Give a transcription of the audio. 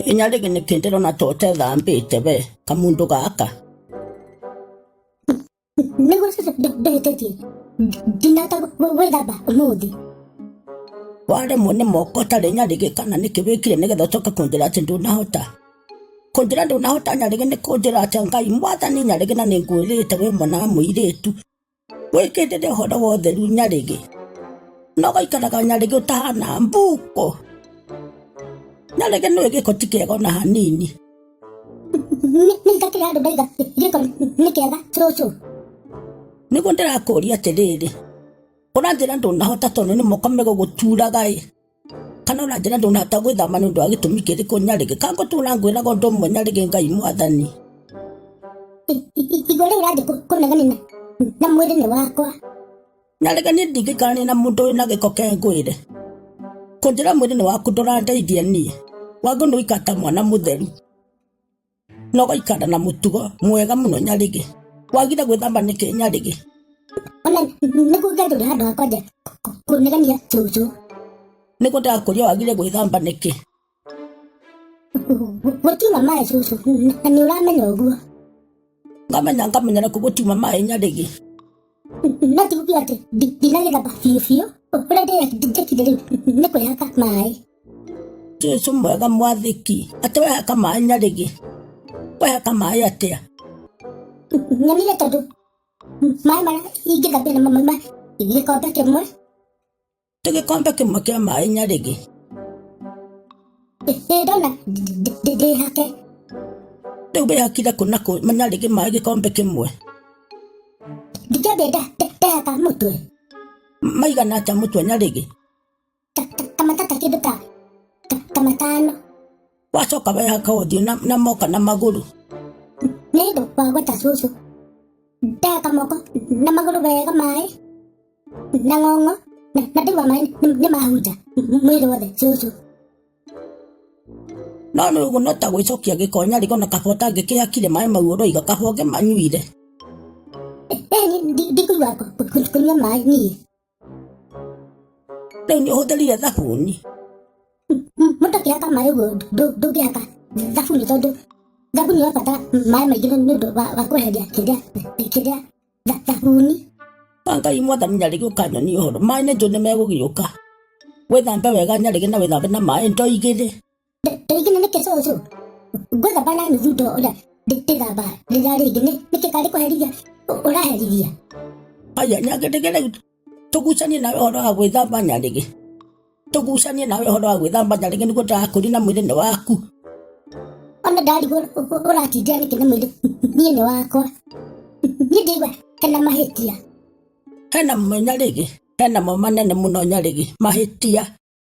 Inyarege nä kä ndä rona to te thambä te we kamundå gaka nä gå ndähätätie ndinata gwäthamba måthä waremwo nä moko tarä nyarigä kana nä kä wä kire nä getha å coke kå njä ra atä ndå nahota kå njä ra ndå nahota nyarigä nä kå njä ra atä ngai mwathani nyarigä na nä ngwä rä te we mwana wa må irä tu wä kä ndä rä horo wa å theru nyarigä no gaikaraga nyarigä å tahana mbuko nyarigä nä wä gä ko ti kä ega ona hanini nä ngakä ra andå ndaiga gä ko nä kä ega cåcå nä guo ndä rakå ria atä rä rä å ranjä ra ndå nahota tondå nä moko mä gå gå turaga ä kana å ranjä ra ndå nahota gwä thamba nä å ndå wa gä tå mi kä rä kå nyarigä kana ngå tå ra ngwä raga å ndå mwe nyarigä ngai mwathani igå rä rathiä kå negania na mwä rä nä wakwa nyarigä nä ndingä karania na må ndå wä na gä ko ke ngwä re kå njä ra mwä rä nä waku ndå randeithia niä wangå nä wikata mwana må theru no gaikara na må tugo mwega må no nyarigä wagire gwä thamba nä kä nyarigä ona nä gå ngendå rä handå hakwa nja kå negania cåcå nä gå ndärakå ria wagire gwä thamba nä kä gå tiuma maä cåcå na nä å ramenya å guo ngamenya nakå gå tiuma maä nyarigä no tiguo atä ndinagä thamba biå biå å rä a ndärekire rä u nä kwä haka maä Jesu mwega mwathĩki atĩ wehaka maĩ nyarigĩ wehaka maĩ atĩa nyonire tondå maä marä a ingä thambia namo mauma gä kombe kä mwe tĩ gĩkombe kĩmwe kĩa maĩ nyarigĩ ndona ndä hake rĩu wĩhakire kũ na kũ nyarigĩ maĩ gĩkombe kĩmwe ndikäambia ndehaka må twe maigana atĩa mũtwe nyarigĩ ta matata kä ndå ta matano wacoka wehaka ũthiũ na moka na magũrũ nä ndå wa gweta cåcå ndehaka moko na magå rå wega maä na ng'ong'o na ndäigua maä nä mahunja mwä rä wothe cåcå no nĩ ũguo no ta gwĩcokia gĩko nyarigĩ ona kaba ũtangĩkĩhakire maĩ mau ũroiga kaba ũnge manyuire ndikũigua kũnyua maĩ niĩ rĩu nĩ ũhũthĩrire thabuni mũndũ akĩhaka maĩ ũguo ndũngĩhaka thabuni tondũ thabuni wabatara maĩ maingĩ nĩ ũndũ wa kweheria kĩrĩa thabuni ngai mwathani nyarigĩ ũkanyonia ũhoro maĩ nĩ njũ nĩ megũgĩũka wĩthambe wega nyarigĩ na wĩthambe na maĩ ndo igĩrĩ ndoigine nĩkĩ cũcũ ngwĩthamba na nuthu ndo ũrĩa ndĩthamba rĩrĩa rĩngĩ nĩkĩ karĩ kũherithia ũraherithia aya nyagĩrĩgĩ rĩu tũgucanie nawe ũhoro wa gwĩthamba nyarigĩ tũgucanie nawe ũhoro wa gwĩthamba nyarigĩ nĩguo ndĩrakũri na mwĩrĩ nĩ waku ona ndarigwo ũratindĩra nĩkĩ na mwĩrĩ niĩ nĩ wakwa niĩ ndĩigua hena mahĩtia hena mo nyarigĩ hena mo manene mũno nyarigĩ mahĩtia